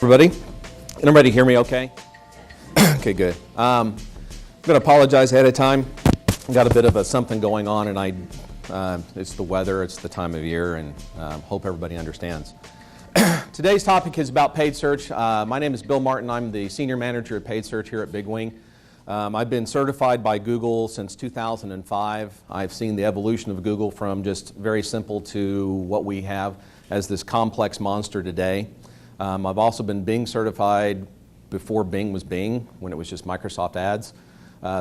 Everybody? Can everybody hear me okay? Okay, good. I'm going to apologize ahead of time. I've got a bit of something going on, and it's the weather, it's the time of year, and hope everybody understands. Today's topic is about paid search. My name is Bill Martin. I'm the Senior Manager of Paid Search here at Big Wing. I've been certified by Google since 2005. I've seen the evolution of Google from just very simple to what we have as this complex monster today. I've also been Bing certified before Bing was Bing, when it was just Microsoft Ads.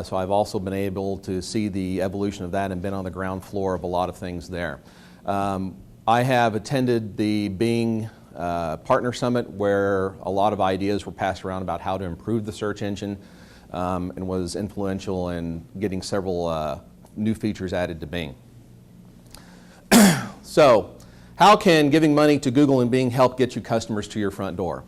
So I've also been able to see the evolution of that and been on the ground floor of a lot of things there. I have attended the Bing Partner Summit, where a lot of ideas were passed around about how to improve the search engine, and was influential in getting several new features added to Bing. So, how can giving money to Google and Bing help get you customers to your front door?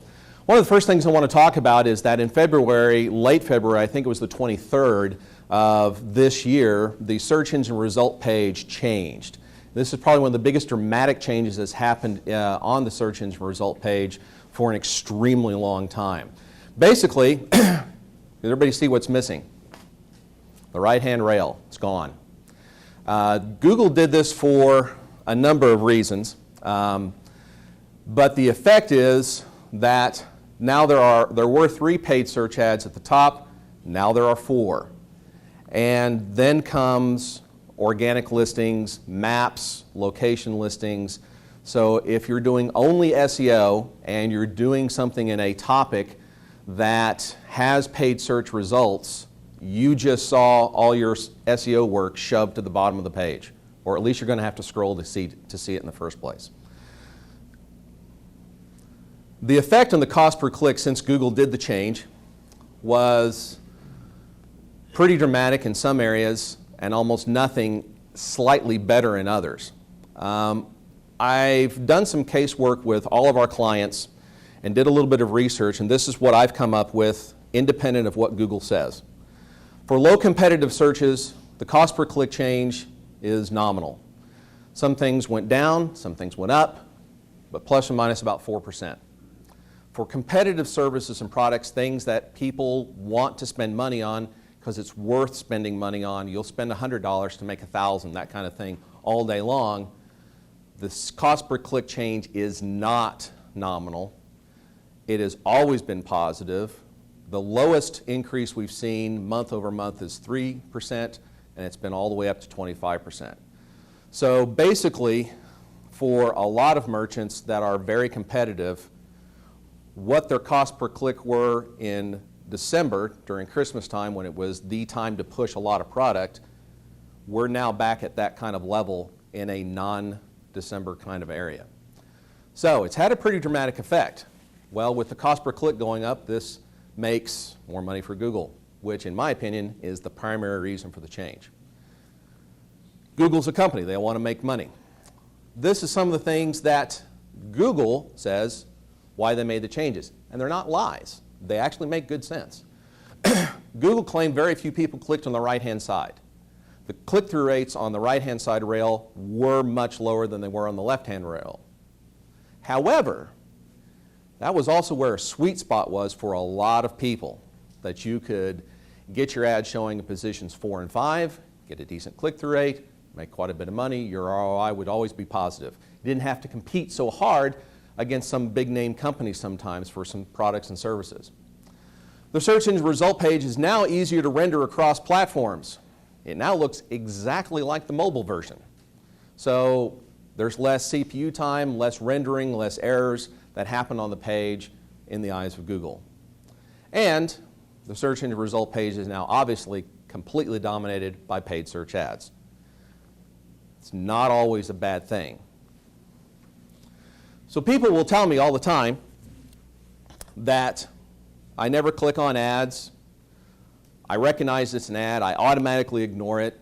One of the first things I want to talk about is that in February, late February, I think it was the 23rd of this year, the search engine result page changed. This is probably one of the biggest dramatic changes that's happened on the search engine result page for an extremely long time. Basically, does everybody see what's missing? The right-hand rail, it's gone. Google did this for a number of reasons, but the effect is that now there were 3 paid search ads at the top, now there are 4. And then comes organic listings, maps, location listings. So if you're doing only SEO and you're doing something in a topic that has paid search results, you just saw all your SEO work shoved to the bottom of the page, or at least you're going to have to scroll to see it in the first place. The effect on the cost per click since Google did the change was pretty dramatic in some areas and almost nothing, slightly better in others. I've done some casework with all of our clients and did a little bit of research, and this is what I've come up with independent of what Google says. For low competitive searches, the cost per click change is nominal. Some things went down, some things went up, but plus or minus about 4%. For competitive services and products, things that people want to spend money on because it's worth spending money on, you'll spend $100 to make $1,000, that kind of thing, all day long. The cost per click change is not nominal. It has always been positive. The lowest increase we've seen month over month is 3%, and it's been all the way up to 25%. So basically, for a lot of merchants that are very competitive, what their cost per click were in December during Christmas time, when it was the time to push a lot of product, we're now back at that kind of level in a non-December kind of area. So it's had a pretty dramatic effect. Well, with the cost per click going up, this makes more money for Google, which in my opinion is the primary reason for the change. Google's a company, they want to make money. This is some of the things that Google says why they made the changes, and they're not lies. They actually make good sense. Google claimed very few people clicked on the right-hand side. The click-through rates on the right-hand side rail were much lower than they were on the left-hand rail. However, that was also where a sweet spot was for a lot of people, that you could get your ad showing in positions 4 and 5, get a decent click-through rate, make quite a bit of money, your ROI would always be positive. You didn't have to compete so hard against some big name companies sometimes for some products and services. The search engine result page is now easier to render across platforms. It now looks exactly like the mobile version. So there's less CPU time, less rendering, less errors that happen on the page in the eyes of Google. And the search engine result page is now obviously completely dominated by paid search ads. It's not always a bad thing. So people will tell me all the time that I never click on ads. I recognize it's an ad. I automatically ignore it.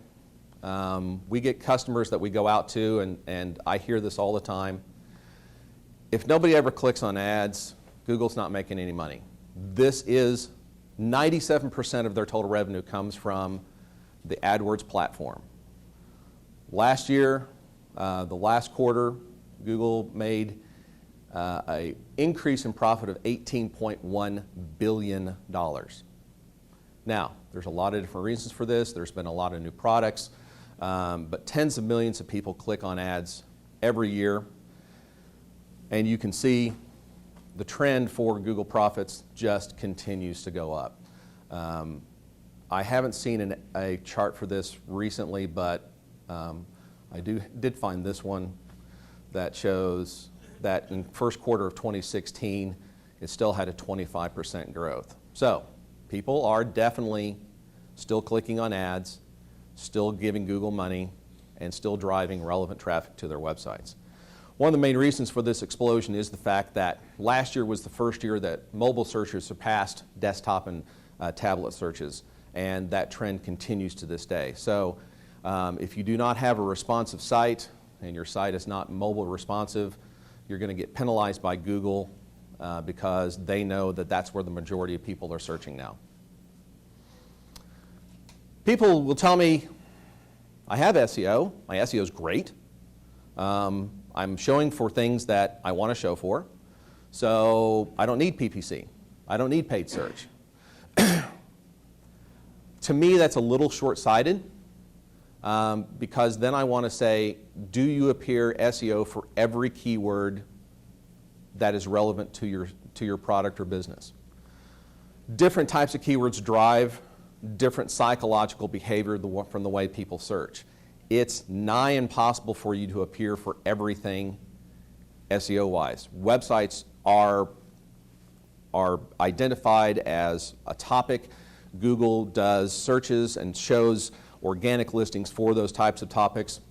We get customers that we go out to, and I hear this all the time. If nobody ever clicks on ads, Google's not making any money. This is 97% of their total revenue comes from the AdWords platform. Last year, the last quarter, Google made an increase in profit of $18.1 billion. Now, there's a lot of different reasons for this. There's been a lot of new products, but tens of millions of people click on ads every year. And you can see the trend for Google profits just continues to go up. I haven't seen a chart for this recently, but I did find this one that shows that in first quarter of 2016, it still had a 25% growth. So people are definitely still clicking on ads, still giving Google money, and still driving relevant traffic to their websites. One of the main reasons for this explosion is the fact that last year was the first year that mobile searches surpassed desktop and tablet searches, and that trend continues to this day. So if you do not have a responsive site and your site is not mobile responsive, you're going to get penalized by Google because they know that that's where the majority of people are searching now. People will tell me, I have SEO, my SEO is great. I'm showing for things that I want to show for, so I don't need PPC. I don't need paid search. To me, that's a little short-sighted because then I want to say, do you appear SEO for every keyword that is relevant to your product or business? Different types of keywords drive different psychological behavior from the way people search. It's nigh impossible for you to appear for everything SEO-wise. Websites are identified as a topic. Google does searches and shows organic listings for those types of topics.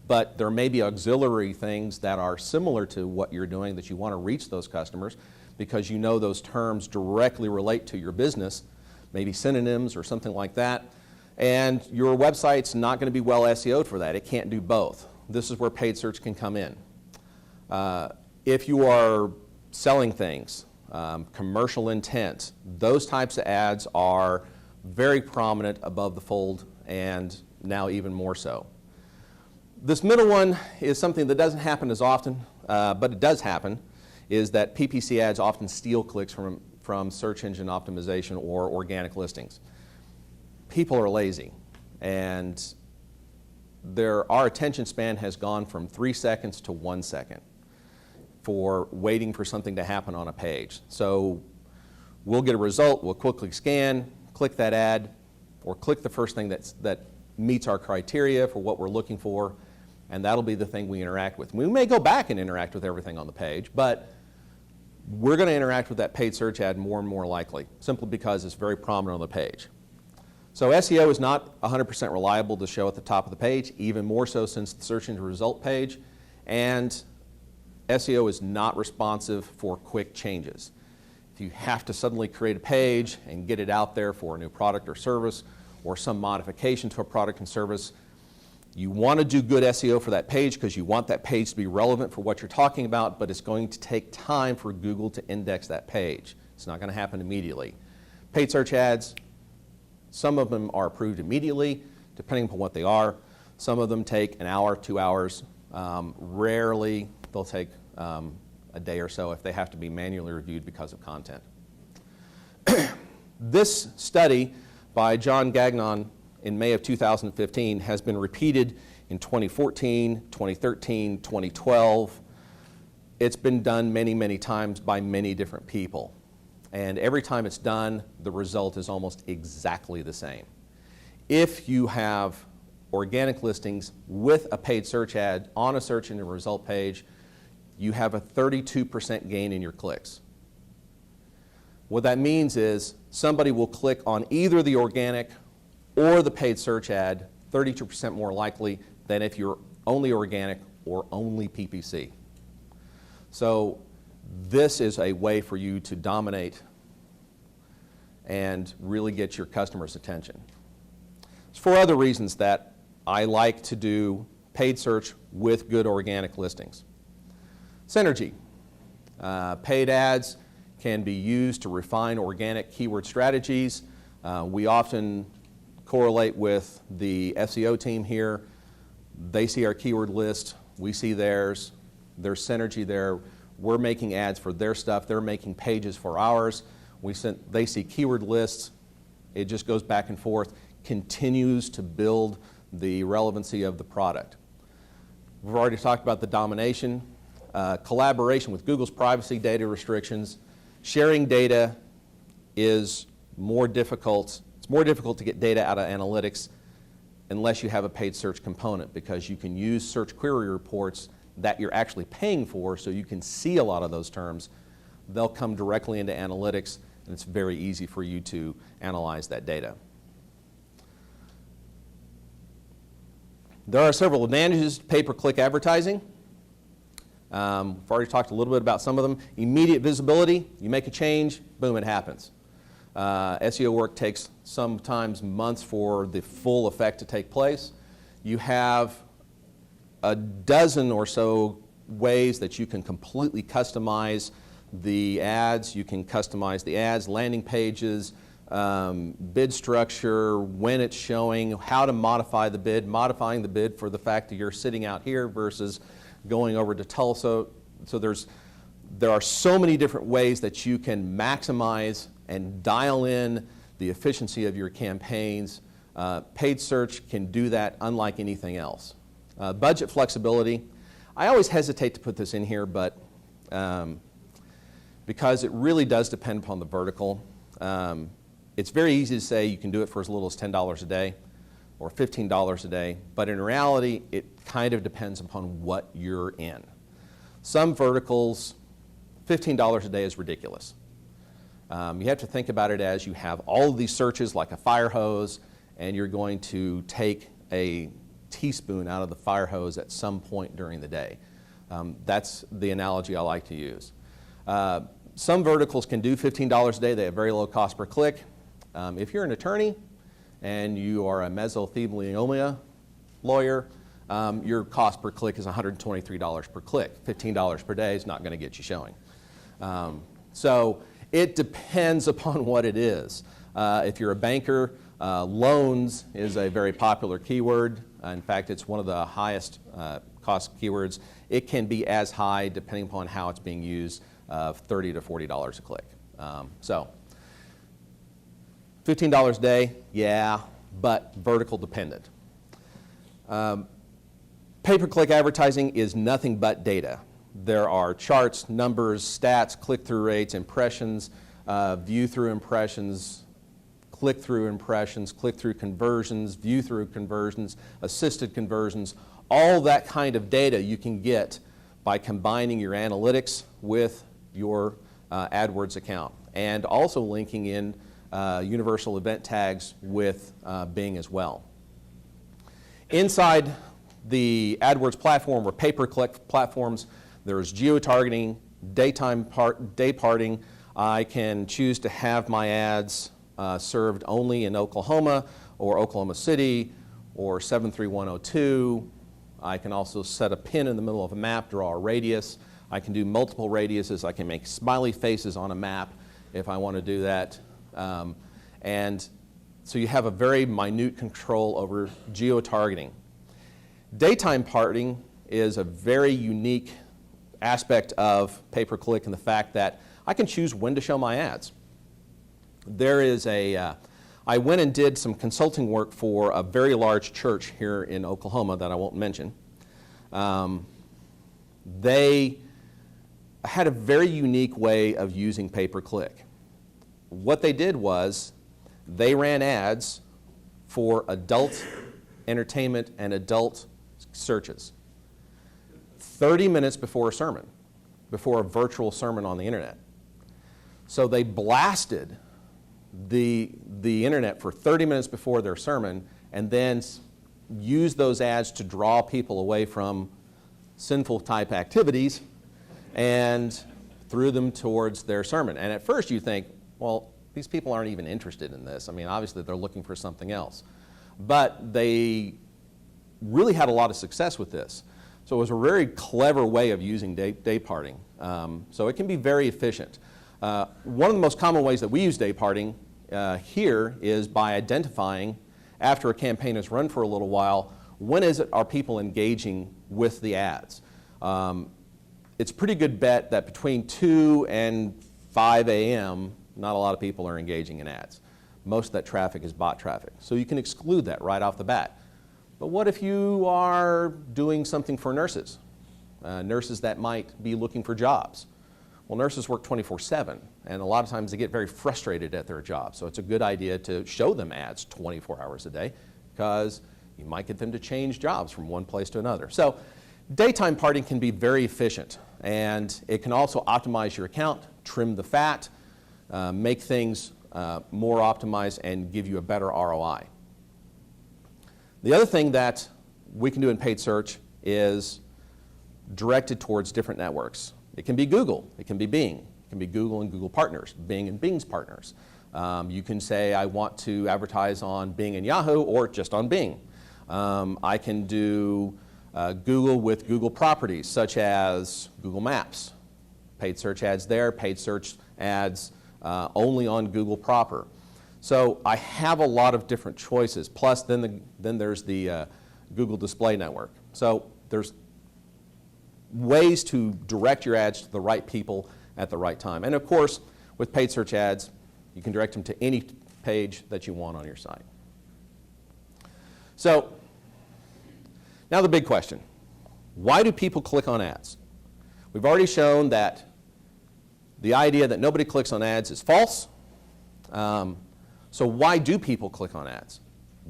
But there may be auxiliary things that are similar to what you're doing that you want to reach those customers because you know those terms directly relate to your business, maybe synonyms or something like that. And your website's not going to be well SEO'd for that. It can't do both. This is where paid search can come in. If you are selling things, commercial intent, those types of ads are very prominent above the fold and now even more so. This middle one is something that doesn't happen as often, but it does happen, is that PPC ads often steal clicks from search engine optimization or organic listings. People are lazy, and our attention span has gone from 3 seconds to 1 second for waiting for something to happen on a page. So we'll get a result, we'll quickly scan, click that ad, or click the first thing that meets our criteria for what we're looking for, and that'll be the thing we interact with. We may go back and interact with everything on the page, but we're going to interact with that paid search ad more and more likely, simply because it's very prominent on the page. So SEO is not 100% reliable to show at the top of the page, even more so since the search engine result page, and SEO is not responsive for quick changes. If you have to suddenly create a page and get it out there for a new product or service or some modification to a product and service, you want to do good SEO for that page because you want that page to be relevant for what you're talking about, but it's going to take time for Google to index that page. It's not going to happen immediately. Paid search ads, some of them are approved immediately, depending upon what they are. Some of them take an hour, 2 hours. Rarely they'll take a day or so if they have to be manually reviewed because of content. This study by John Gagnon in May of 2015 has been repeated in 2014, 2013, 2012. It's been done many, many times by many different people. And every time it's done, the result is almost exactly the same. If you have organic listings with a paid search ad on a search engine result page, you have a 32% gain in your clicks. What that means is somebody will click on either the organic or the paid search ad 32% more likely than if you're only organic or only PPC. So this is a way for you to dominate and really get your customers' attention. It's for other reasons that I like to do paid search with good organic listings. Synergy. Paid ads can be used to refine organic keyword strategies. We often correlate with the SEO team here. They see our keyword list, we see theirs. There's synergy there. We're making ads for their stuff. They're making pages for ours. They see keyword lists. It just goes back and forth, continues to build the relevancy of the product. We've already talked about the domination. Collaboration with Google's privacy data restrictions. Sharing data is more difficult. It's more difficult to get data out of analytics unless you have a paid search component, because you can use search query reports that you're actually paying for, so you can see a lot of those terms. They'll come directly into analytics, and it's very easy for you to analyze that data. There are several advantages to pay-per-click advertising. We've already talked a little bit about some of them. Immediate visibility. You make a change, boom, it happens. SEO work takes sometimes months for the full effect to take place. You have a dozen or so ways that you can completely customize the ads. You can customize the ads, landing pages, bid structure, when it's showing, how to modify the bid, modifying the bid for the fact that you're sitting out here versus going over to Tulsa. So there are so many different ways that you can maximize and dial in the efficiency of your campaigns. Paid search can do that unlike anything else. Budget flexibility. I always hesitate to put this in here, but because it really does depend upon the vertical. It's very easy to say you can do it for as little as $10 a day or $15 a day, but in reality, it kind of depends upon what you're in. Some verticals, $15 a day is ridiculous. You have to think about it as you have all of these searches like a fire hose, and you're going to take a teaspoon out of the fire hose at some point during the day. That's the analogy I like to use. Some verticals can do $15 a day. They have very low cost per click. If you're an attorney and you are a mesothelioma lawyer, your cost per click is $123 per click. $15 per day is not going to get you showing. So it depends upon what it is. If you're a banker, loans is a very popular keyword. In fact, it's one of the highest cost keywords. It can be as high, depending upon how it's being used, of $30 to $40 a click. So $15 a day, yeah, but vertical dependent. Pay-per-click advertising is nothing but data. There are charts, numbers, stats, click-through rates, impressions, view-through impressions, click-through impressions, click-through conversions, view-through conversions, assisted conversions. All that kind of data you can get by combining your analytics with your AdWords account, and also linking in universal event tags with Bing as well. Inside the AdWords platform or pay-per-click platforms, there's geo-targeting, day parting. I can choose to have my ads served only in Oklahoma or Oklahoma City or 73102. I can also set a pin in the middle of a map, draw a radius. I can do multiple radiuses. I can make smiley faces on a map if I want to do that. And so you have a very minute control over geo-targeting. Daytime parting is a very unique aspect of pay-per-click in the fact that I can choose when to show my ads. There is I went and did some consulting work for a very large church here in Oklahoma that I won't mention. They had a very unique way of using pay-per-click. What they did was they ran ads for adult entertainment and adult searches 30 minutes before a sermon, before a virtual sermon on the internet. So they blasted the internet for 30 minutes before their sermon and then used those ads to draw people away from sinful type activities and threw them towards their sermon. And at first you think, well, these people aren't even interested in this. I mean, obviously they're looking for something else. But they really had a lot of success with this. So it was a very clever way of using day parting. So it can be very efficient. One of the most common ways that we use day parting here is by identifying, after a campaign has run for a little while, when are people engaging with the ads? it's a pretty good bet that between 2 and 5 a.m., not a lot of people are engaging in ads. Most of that traffic is bot traffic. So you can exclude that right off the bat. But what if you are doing something for nurses? Nurses that might be looking for jobs. Well, nurses work 24/7, and a lot of times they get very frustrated at their job. So it's a good idea to show them ads 24 hours a day, because you might get them to change jobs from one place to another. So daytime parting can be very efficient, and it can also optimize your account, trim the fat, make things more optimized, and give you a better ROI. The other thing that we can do in paid search is directed towards different networks. It can be Google, it can be Bing, it can be Google and Google partners, Bing and Bing's partners. You can say I want to advertise on Bing and Yahoo or just on Bing. I can do Google with Google properties such as Google Maps, paid search ads there, paid search ads only on Google proper. So I have a lot of different choices. Plus then there's the Google Display Network. So there's ways to direct your ads to the right people at the right time. And of course, with paid search ads, you can direct them to any page that you want on your site. So now the big question. Why do people click on ads? We've already shown that the idea that nobody clicks on ads is false. So why do people click on ads?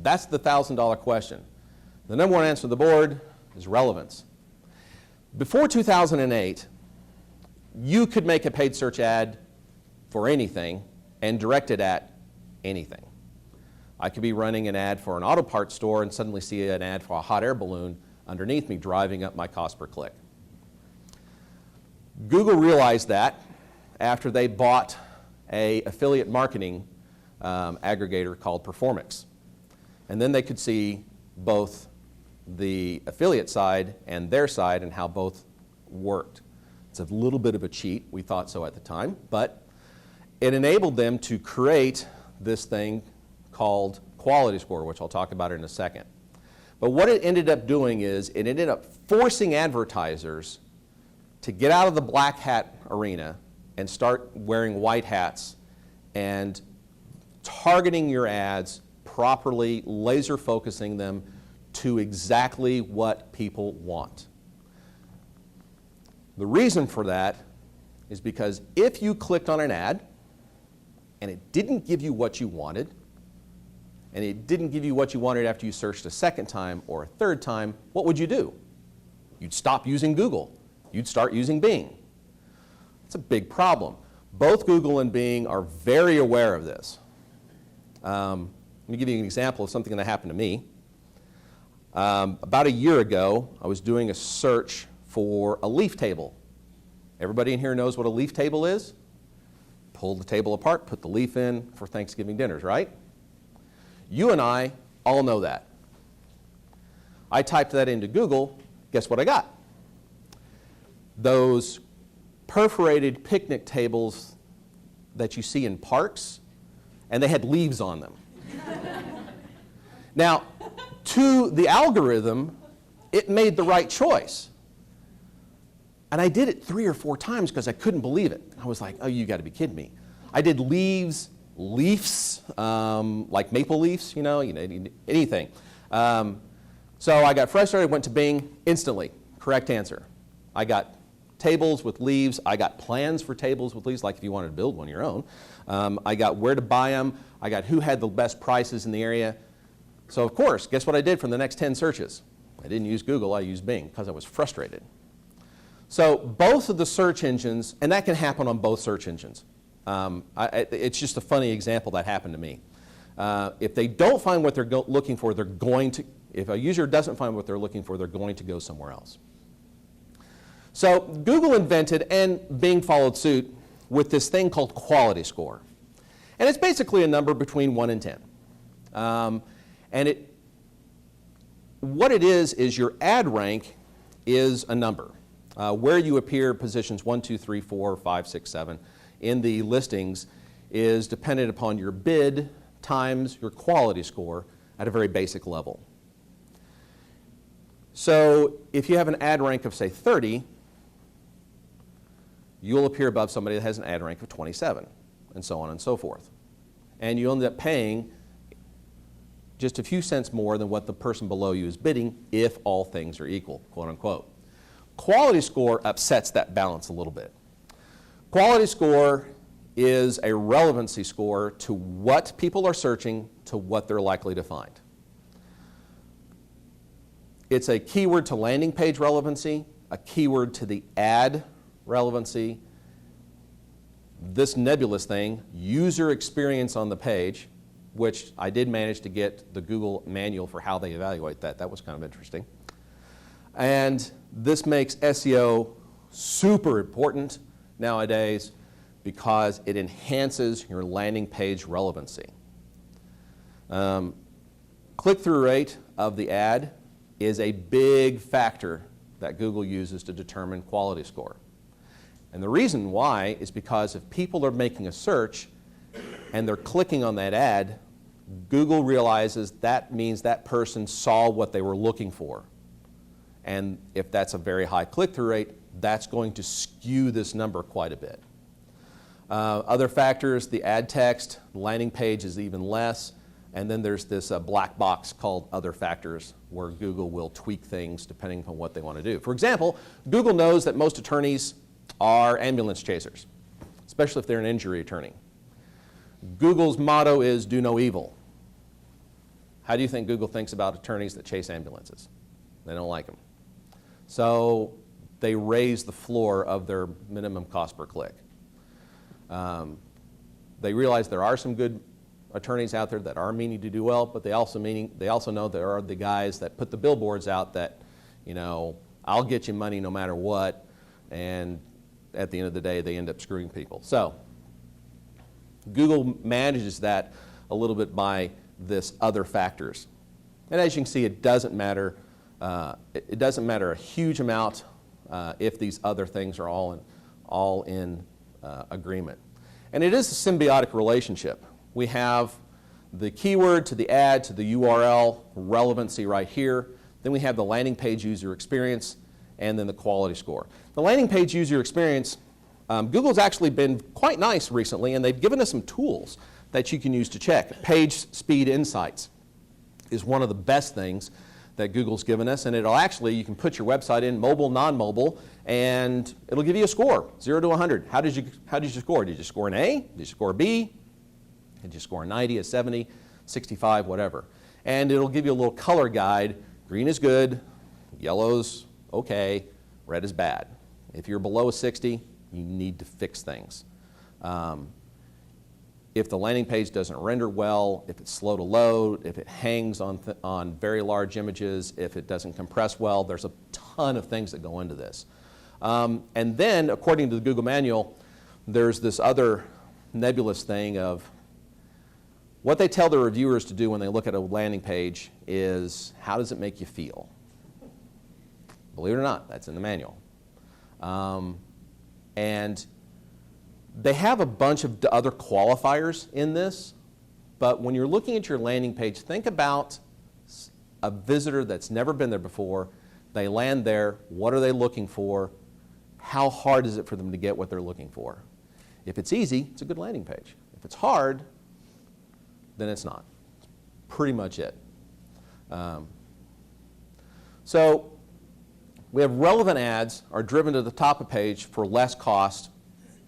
That's the $1,000 question. The number one answer on the board is relevance. Before 2008, you could make a paid search ad for anything and direct it at anything. I could be running an ad for an auto parts store and suddenly see an ad for a hot air balloon underneath me, driving up my cost per click. Google realized that after they bought an affiliate marketing aggregator called Performix. And then they could see both the affiliate side and their side and how both worked. It's a little bit of a cheat, we thought so at the time, but it enabled them to create this thing called quality score, which I'll talk about in a second. But what it ended up doing is it ended up forcing advertisers to get out of the black hat arena and start wearing white hats and targeting your ads properly, laser focusing them to exactly what people want. The reason for that is because if you clicked on an ad and it didn't give you what you wanted, and it didn't give you what you wanted after you searched a second time or a third time, what would you do? You'd stop using Google. You'd start using Bing. It's a big problem. Both Google and Bing are very aware of this. Let me give you an example of something that happened to me. About a year ago, I was doing a search for a leaf table. Everybody in here knows what a leaf table is? Pull the table apart, put the leaf in for Thanksgiving dinners, right? You and I all know that. I typed that into Google, guess what I got? Those perforated picnic tables that you see in parks, and they had leaves on them. Now, to the algorithm, it made the right choice. And I did it 3 or 4 times because I couldn't believe it. I was like, oh, you got to be kidding me. I did leaves, leafs, like maple leaves, you know, anything. So I got frustrated, went to Bing instantly. Correct answer. I got tables with leaves. I got plans for tables with leaves, like if you wanted to build one of your own. I got where to buy them. I got who had the best prices in the area. So of course, guess what I did for the next 10 searches? I didn't use Google, I used Bing because I was frustrated. So both of the search engines, and that can happen on both search engines. It's just a funny example that happened to me. If they don't find what they're looking for, they're going to, if a user doesn't find what they're looking for, they're going to go somewhere else. So Google invented, and Bing followed suit, with this thing called quality score. And it's basically a number between 1 and 10. And what it is your ad rank is a number. Where you appear positions 1, 2, 3, 4, 5, 6, 7 in the listings is dependent upon your bid times your quality score at a very basic level. So if you have an ad rank of, say, 30, you'll appear above somebody that has an ad rank of 27, and so on and so forth. And you end up paying just a few cents more than what the person below you is bidding if all things are equal, quote unquote. Quality score upsets that balance a little bit. Quality score is a relevancy score to what people are searching, to what they're likely to find. It's a keyword to landing page relevancy, a keyword to the ad relevancy, this nebulous thing, user experience on the page, which I did manage to get the Google manual for how they evaluate that. That was kind of interesting. And this makes SEO super important nowadays because it enhances your landing page relevancy. Click-through rate of the ad is a big factor that Google uses to determine quality score. And the reason why is because if people are making a search and they're clicking on that ad, Google realizes that means that person saw what they were looking for. And if that's a very high click-through rate, that's going to skew this number quite a bit. Other factors, the ad text, the landing page is even less. And then there's this black box called other factors where Google will tweak things depending upon what they want to do. For example, Google knows that most attorneys are ambulance chasers, especially if they're an injury attorney. Google's motto is do no evil. How do you think Google thinks about attorneys that chase ambulances? They don't like them. So they raise the floor of their minimum cost per click. They realize there are some good attorneys out there that are meaning to do well, but they also know there are the guys that put the billboards out that, you know, I'll get you money no matter what, and at the end of the day, they end up screwing people. So Google manages that a little bit by this other factors. And as you can see, it doesn't matter. It doesn't matter a huge amount if these other things are all in agreement. And it is a symbiotic relationship. We have the keyword to the ad to the URL relevancy right here. Then we have the landing page user experience, and then the quality score. The landing page user experience, Google's actually been quite nice recently, and they've given us some tools that you can use to check. PageSpeed Insights is one of the best things that Google's given us, and it'll actually, you can put your website in, mobile, non-mobile, and it'll give you a score, 0 to 100. How did you score? Did you score an A? Did you score a B? Did you score a 90, a 70, 65, whatever? And it'll give you a little color guide. Green is good, yellow's okay, red is bad. If you're below a 60, you need to fix things. If the landing page doesn't render well, if it's slow to load, if it hangs on very large images, if it doesn't compress well, there's a ton of things that go into this. And then, according to the Google manual, there's this other nebulous thing of what they tell their reviewers to do when they look at a landing page is, how does it make you feel? Believe it or not, that's in the manual. And they have a bunch of other qualifiers in this, but when you're looking at your landing page, think about a visitor that's never been there before. They land there, what are they looking for? How hard is it for them to get what they're looking for? If it's easy, it's a good landing page. If it's hard, then it's not. That's pretty much it. So we have relevant ads are driven to the top of page for less cost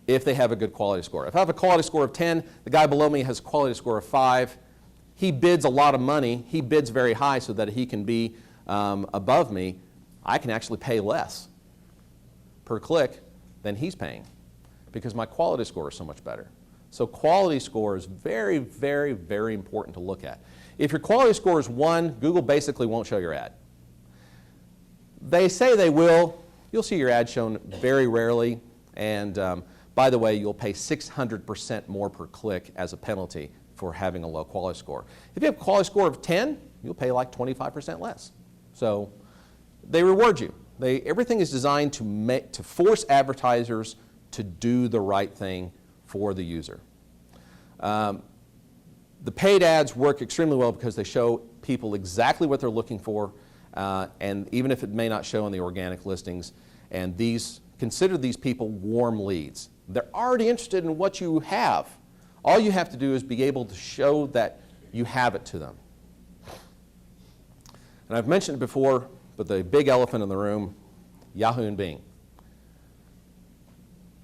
if they have a good quality score. If I have a quality score of 10, the guy below me has a quality score of 5, he bids a lot of money, he bids very high so that he can be above me, I can actually pay less per click than he's paying because my quality score is so much better. So quality score is very, very, very important to look at. If your quality score is 1, Google basically won't show your ad. They say they will. You'll see your ad shown very rarely, and by the way, you'll pay 600% more per click as a penalty for having a low quality score. If you have a quality score of 10, you'll pay like 25% less. So they reward you. Everything is designed to force advertisers to do the right thing for the user. The paid ads work extremely well because they show people exactly what they're looking for, and even if it may not show in the organic listings, and these consider these people warm leads. They're already interested in what you have. All you have to do is be able to show that you have it to them. And I've mentioned it before, but the big elephant in the room, Yahoo and Bing.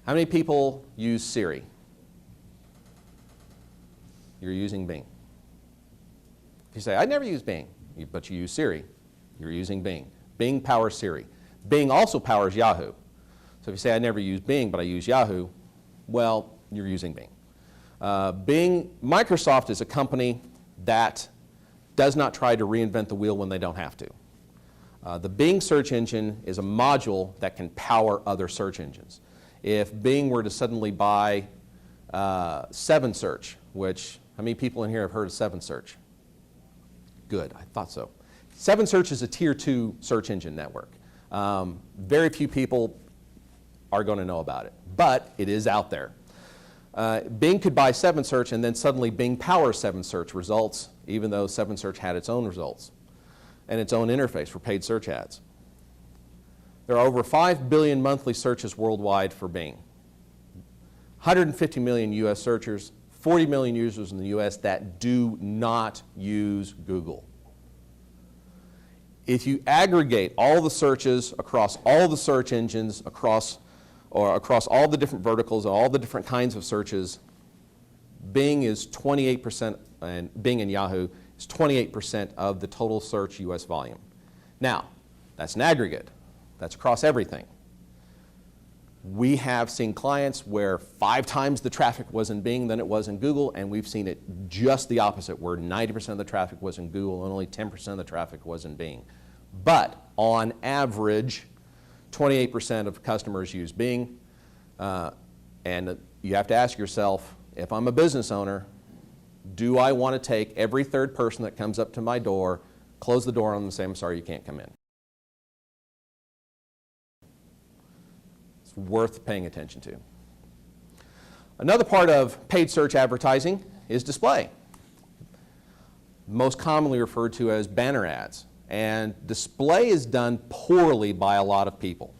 How many people use Siri? You're using Bing. If you say, I never use Bing, but you use Siri, you're using Bing. Bing powers Siri. Bing also powers Yahoo. So if you say, I never use Bing, but I use Yahoo, well, you're using Bing. Microsoft is a company that does not try to reinvent the wheel when they don't have to. The Bing search engine is a module that can power other search engines. If Bing were to suddenly buy 7Search, which, how many people in here have heard of 7Search? Good, I thought so. 7Search is a tier 2 search engine network. Very few people are going to know about it, but it is out there. Bing could buy 7Search and then suddenly Bing powers 7Search results, even though 7Search had its own results and its own interface for paid search ads. There are over 5 billion monthly searches worldwide for Bing. 150 million US searchers, 40 million users in the US that do not use Google. If you aggregate all the searches across all the search engines, across all the different verticals and all the different kinds of searches, Bing is 28%, and Bing and Yahoo is 28% of the total search US volume. Now, that's an aggregate. That's across everything. We have seen clients where 5 times the traffic was in Bing than it was in Google, and we've seen it just the opposite, where 90% of the traffic was in Google and only 10% of the traffic was in Bing. But on average, 28% of customers use Bing, and you have to ask yourself, if I'm a business owner, do I want to take every third person that comes up to my door, close the door on them and say, I'm sorry, you can't come in? It's worth paying attention to. Another part of paid search advertising is display, most commonly referred to as banner ads. And display is done poorly by a lot of people.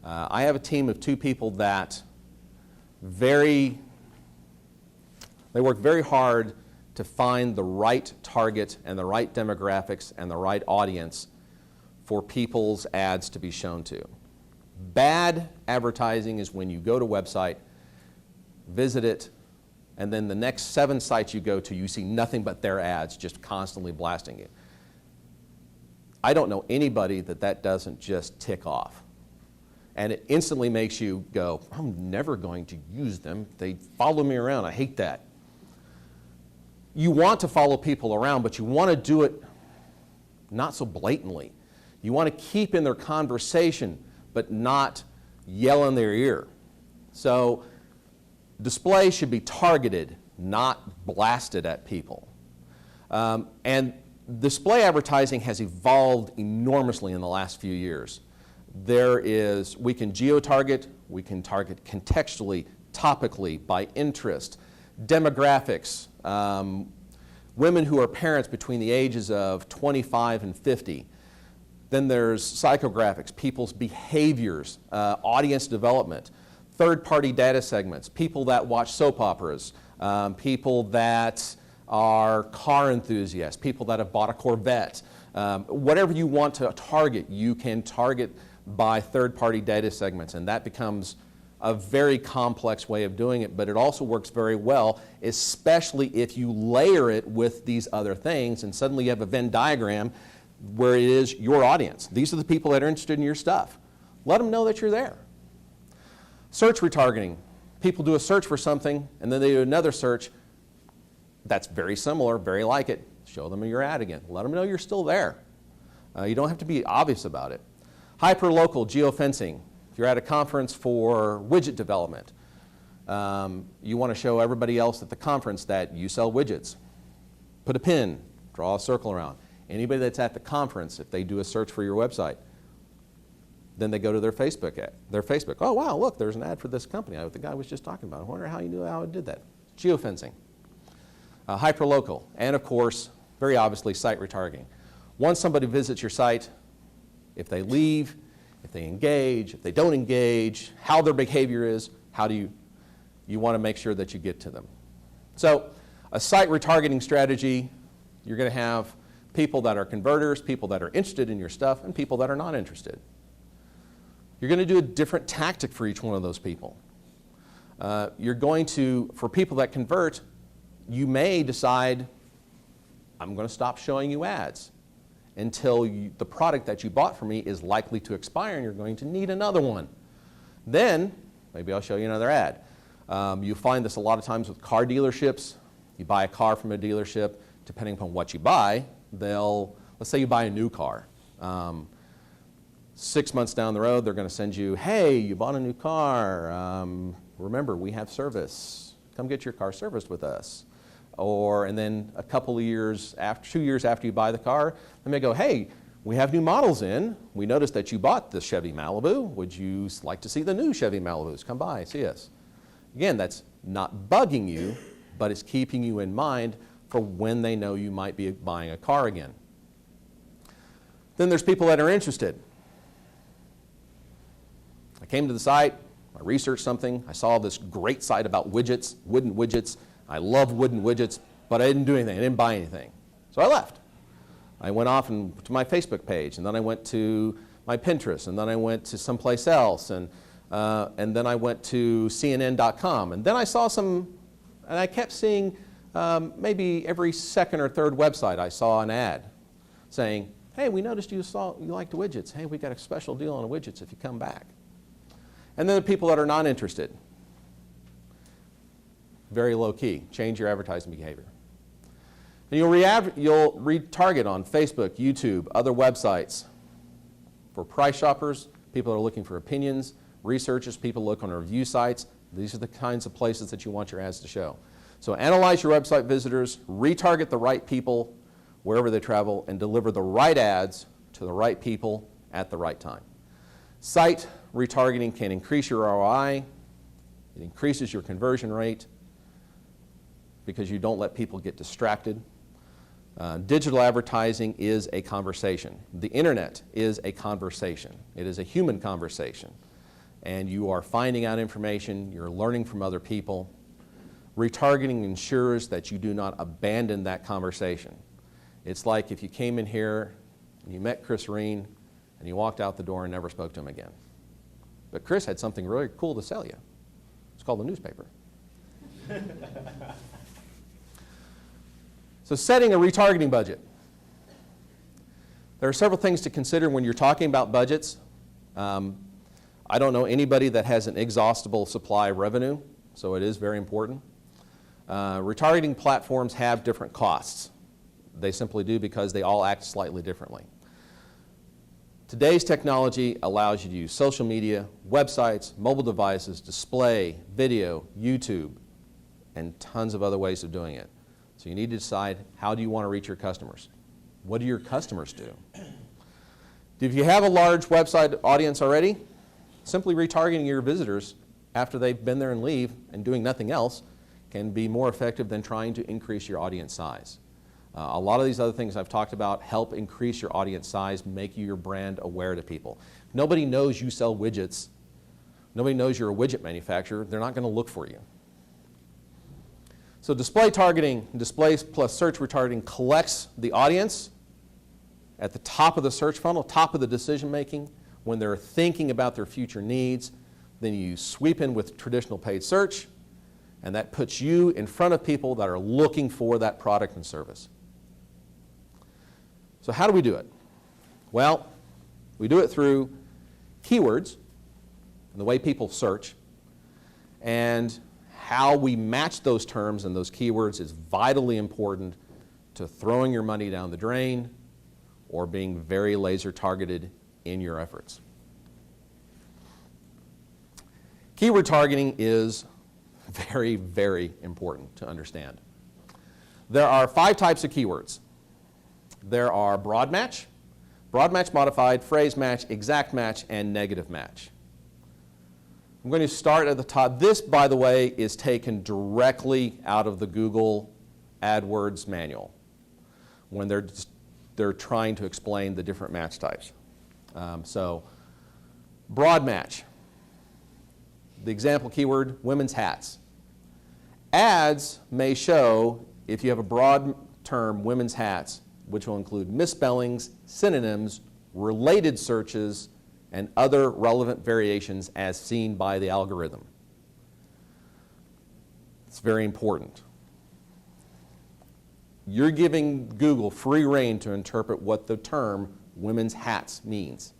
I have a team of 2 people that they work very hard to find the right target and the right demographics and the right audience for people's ads to be shown to. Bad advertising is when you go to a website, visit it, and then the next 7 sites you go to, you see nothing but their ads just constantly blasting you. I don't know anybody that doesn't just tick off. And it instantly makes you go, I'm never going to use them. They follow me around. I hate that. You want to follow people around, but you want to do it not so blatantly. You want to keep in their conversation, but not yell in their ear. So display should be targeted, not blasted at people. And display advertising has evolved enormously in the last few years. We can geo-target, we can target contextually, topically, by interest, demographics, women who are parents between the ages of 25 and 50. Then there's psychographics, people's behaviors, audience development, third-party data segments, people that watch soap operas, people that are car enthusiasts, people that have bought a Corvette. Whatever you want to target, you can target by third-party data segments, and that becomes a very complex way of doing it, but it also works very well, especially if you layer it with these other things, and suddenly you have a Venn diagram where it is your audience. These are the people that are interested in your stuff. Let them know that you're there. Search retargeting. People do a search for something, and then they do another search that's very similar, very like it. Show them your ad again. Let them know you're still there. You don't have to be obvious about it. Hyperlocal geofencing. If you're at a conference for widget development, you want to show everybody else at the conference that you sell widgets. Put a pin, draw a circle around. Anybody that's at the conference, if they do a search for your website, then they go to their Facebook. Oh, wow, look, there's an ad for this company the guy was just talking about. I wonder how you knew how I did that. Geofencing. Hyperlocal, and of course, very obviously, site retargeting. Once somebody visits your site, if they leave, if they engage, if they don't engage, how their behavior is, how do you want to make sure that you get to them. So a site retargeting strategy, you're going to have people that are converters, people that are interested in your stuff, and people that are not interested. You're going to do a different tactic for each one of those people. You're going to, for people that convert, you may decide, I'm going to stop showing you ads until the product that you bought from me is likely to expire and you're going to need another one. Then, maybe I'll show you another ad. You find this a lot of times with car dealerships. You buy a car from a dealership, depending upon what you buy, let's say you buy a new car. 6 months down the road, they're going to send you, hey, you bought a new car. Remember, we have service. Come get your car serviced with us. And then a couple of years, 2 years after you buy the car, they may go, hey, we have new models in. We noticed that you bought the Chevy Malibu. Would you like to see the new Chevy Malibus? Come by, see us. Again, that's not bugging you, but it's keeping you in mind for when they know you might be buying a car again. Then there's people that are interested. I came to the site, I researched something, I saw this great site about widgets, wooden widgets. I love wooden widgets, but I didn't do anything, I didn't buy anything. So I left. I went off to my Facebook page, and then I went to my Pinterest, and then I went to someplace else, and then I went to CNN.com, and then I saw and I kept seeing maybe every second or third website I saw an ad saying, hey, we noticed you liked the widgets. Hey, we got a special deal on the widgets if you come back. And then the people that are not interested, very low key, change your advertising behavior. And you'll retarget on Facebook, YouTube, other websites. For price shoppers, people that are looking for opinions, researchers, people look on review sites. These are the kinds of places that you want your ads to show. So analyze your website visitors, retarget the right people wherever they travel, and deliver the right ads to the right people at the right time. Site retargeting can increase your ROI. It increases your conversion rate because you don't let people get distracted. Digital advertising is a conversation. The internet is a conversation. It is a human conversation. And you are finding out information, you're learning from other people. Retargeting ensures that you do not abandon that conversation. It's like if you came in here and you met Chris Reen and you walked out the door and never spoke to him again. But Chris had something really cool to sell you. It's called the newspaper. So setting a retargeting budget. There are several things to consider when you're talking about budgets. I don't know anybody that has an inexhaustible supply of revenue, so it is very important. Retargeting platforms have different costs. They simply do because they all act slightly differently. Today's technology allows you to use social media, websites, mobile devices, display, video, YouTube, and tons of other ways of doing it. So you need to decide, how do you want to reach your customers? What do your customers do? If you have a large website audience already, simply retargeting your visitors after they've been there and leave and doing nothing else can be more effective than trying to increase your audience size. A lot of these other things I've talked about help increase your audience size, make your brand aware to people. Nobody knows you sell widgets. Nobody knows you're a widget manufacturer. They're not going to look for you. So display targeting, display plus search retargeting collects the audience at the top of the search funnel, top of the decision making, when they're thinking about their future needs. Then you sweep in with traditional paid search, and that puts you in front of people that are looking for that product and service. So how do we do it? Well, we do it through keywords and the way people search, and how we match those terms and those keywords is vitally important to throwing your money down the drain or being very laser targeted in your efforts. Keyword targeting is very, very important to understand. There are 5 types of keywords. There are broad match, modified, phrase match, exact match, and negative match. I'm going to start at the top. This, by the way, is taken directly out of the Google AdWords manual when they're trying to explain the different match types. So Broad match. The example keyword, women's hats. Ads may show, if you have a broad term, women's hats, which will include misspellings, synonyms, related searches, and other relevant variations as seen by the algorithm. It's very important. You're giving Google free rein to interpret what the term women's hats means.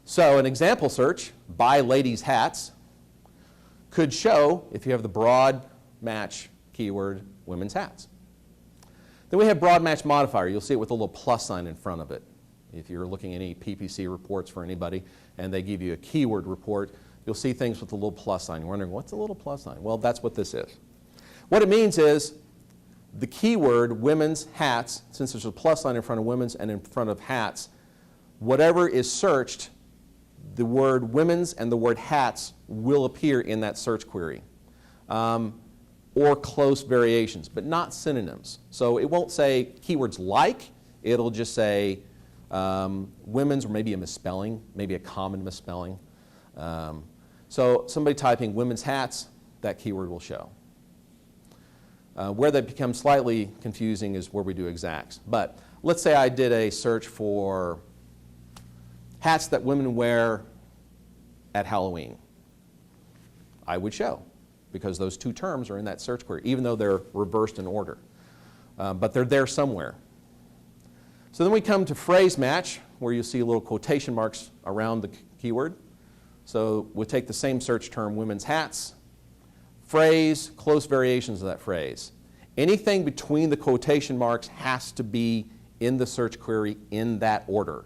So an example search, buy ladies' hats, could show, if you have the broad match keyword, women's hats. Then we have broad match modifier. You'll see it with a little plus sign in front of it. If you're looking at any PPC reports for anybody and they give you a keyword report, you'll see things with a little plus sign. You're wondering, what's a little plus sign? Well, that's what this is. What it means is the keyword women's hats, since there's a plus sign in front of women's and in front of hats, whatever is searched, the word women's and the word hats will appear in that search query. Or close variations, but not synonyms. So it won't say keywords like, it'll just say women's, or maybe a misspelling, maybe a common misspelling. So somebody typing women's hats, that keyword will show. Where that becomes slightly confusing is where we do exacts. But let's say I did a search for hats that women wear at Halloween. I would show, because those two terms are in that search query, even though they're reversed in order. But they're there somewhere. So then we come to phrase match, where you see little quotation marks around the keyword. So we'll take the same search term, women's hats, phrase, close variations of that phrase. Anything between the quotation marks has to be in the search query in that order.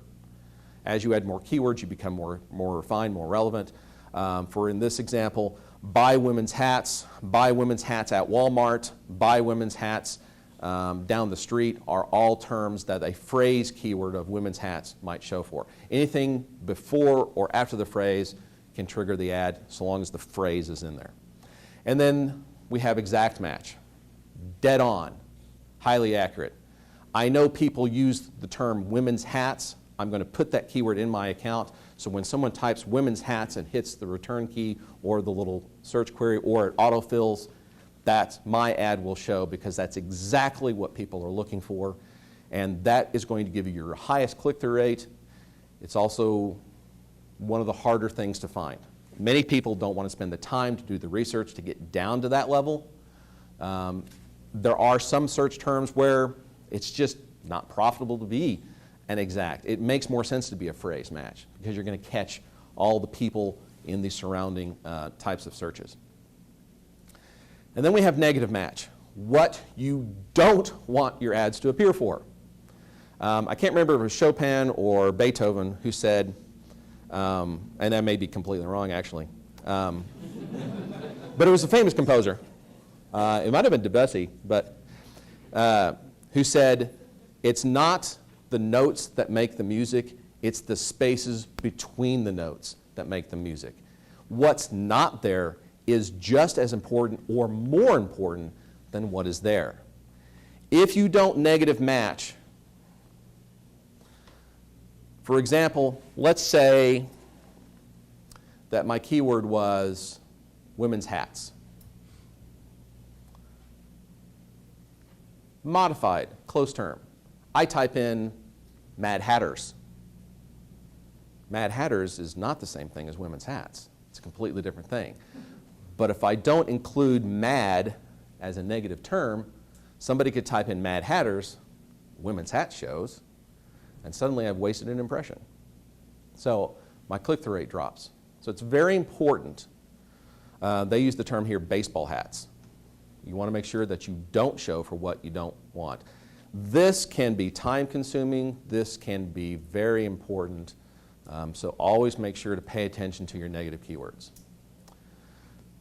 As you add more keywords, you become more refined, more relevant. For in this example, buy women's hats at Walmart, buy women's hats down the street are all terms that a phrase keyword of women's hats might show for. Anything before or after the phrase can trigger the ad, so long as the phrase is in there. And then we have exact match. Dead on, highly accurate. I know people use the term women's hats. I'm going to put that keyword in my account, so when someone types women's hats and hits the return key or the little search query or it autofills, that my ad will show, because that's exactly what people are looking for, and that is going to give you your highest click-through rate. It's also one of the harder things to find. Many people don't want to spend the time to do the research to get down to that level. There are some search terms where it's just not profitable to be an exact. It makes more sense to be a phrase match, because you're going to catch all the people in the surrounding types of searches. And then we have negative match, what you don't want your ads to appear for. I can't remember if it was Chopin or Beethoven who said, and that may be completely wrong actually, but it was a famous composer. It might have been Debussy, but who said, it's not the notes that make the music, it's the spaces between the notes that make the music. What's not there is just as important or more important than what is there. If you don't negative match, for example, let's say that my keyword was women's hats. Modified, close term. I type in Mad Hatters. Mad Hatters is not the same thing as women's hats. It's a completely different thing. But if I don't include mad as a negative term, somebody could type in Mad Hatters, women's hat shows, and suddenly I've wasted an impression. So my click-through rate drops. So it's very important. They use the term here, baseball hats. You want to make sure that you don't show for what you don't want. This can be time-consuming. This can be very important. So always make sure to pay attention to your negative keywords.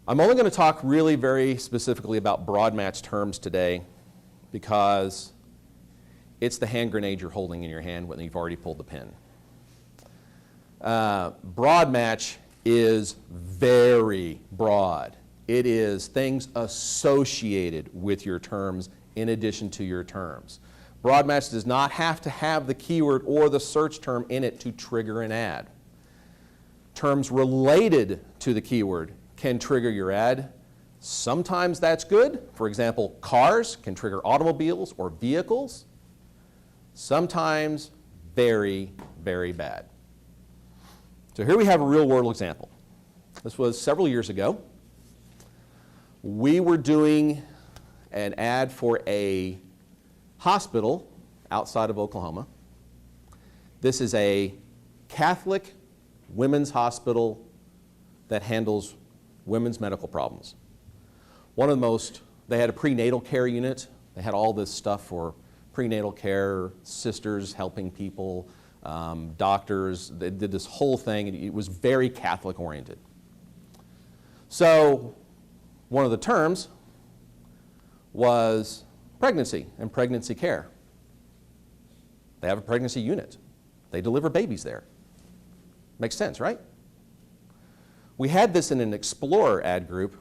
I'm only going to talk really very specifically about broad match terms today, because it's the hand grenade you're holding in your hand when you've already pulled the pin. Broad match is very broad. It is things associated with your terms in addition to your terms. Broad match does not have to have the keyword or the search term in it to trigger an ad. Terms related to the keyword can trigger your ad. Sometimes that's good. For example, cars can trigger automobiles or vehicles. Sometimes very, very bad. So here we have a real-world example. This was several years ago. We were doing an ad for a hospital outside of Oklahoma. This is a Catholic women's hospital that handles women's medical problems. One of the most, they had a prenatal care unit. They had all this stuff for prenatal care, sisters helping people, doctors. They did this whole thing. It was very Catholic oriented. So one of the terms was pregnancy and pregnancy care. They have a pregnancy unit. They deliver babies there. Makes sense, right? We had this in an Explorer ad group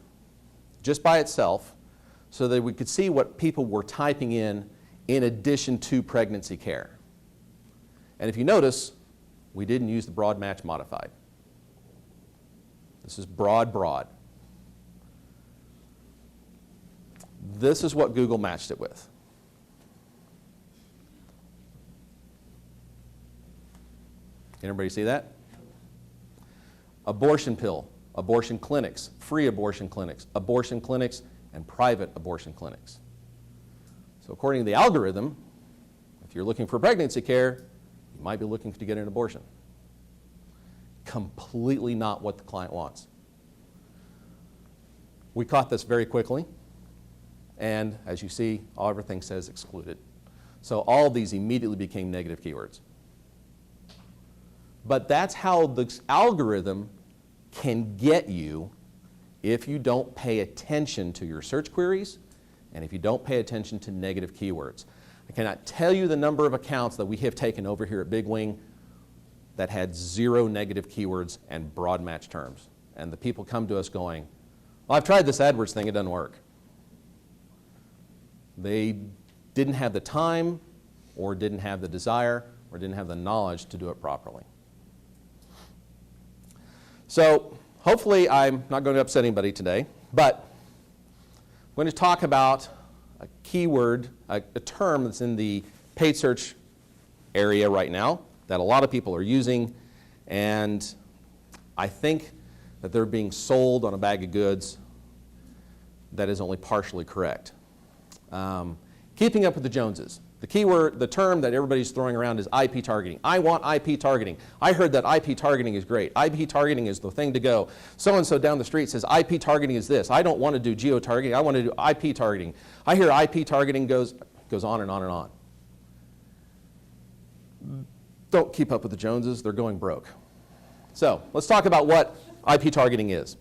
just by itself so that we could see what people were typing in addition to pregnancy care. And if you notice, we didn't use the broad match modified. This is broad. This is what Google matched it with. Can everybody see that? Abortion pill, abortion clinics, free abortion clinics, and private abortion clinics. So according to the algorithm, if you're looking for pregnancy care, you might be looking to get an abortion. Completely not what the client wants. We caught this very quickly, and as you see, everything says excluded. So all of these immediately became negative keywords. But that's how the algorithm can get you if you don't pay attention to your search queries and if you don't pay attention to negative keywords. I cannot tell you the number of accounts that we have taken over here at Big Wing that had 0 negative keywords and broad match terms. And the people come to us going, well, I've tried this AdWords thing, it doesn't work. They didn't have the time or didn't have the desire or didn't have the knowledge to do it properly. So hopefully I'm not going to upset anybody today, but I'm going to talk about a keyword, a term that's in the paid search area right now that a lot of people are using, and I think that they're being sold on a bag of goods that is only partially correct. Keeping up with the Joneses. The keyword, the term that everybody's throwing around is IP targeting. I want IP targeting. I heard that IP targeting is great. IP targeting is the thing to go. So-and-so down the street says IP targeting is this. I don't want to do geo-targeting. I want to do IP targeting. I hear IP targeting goes on and on and on. Don't keep up with the Joneses. They're going broke. So let's talk about what IP targeting is.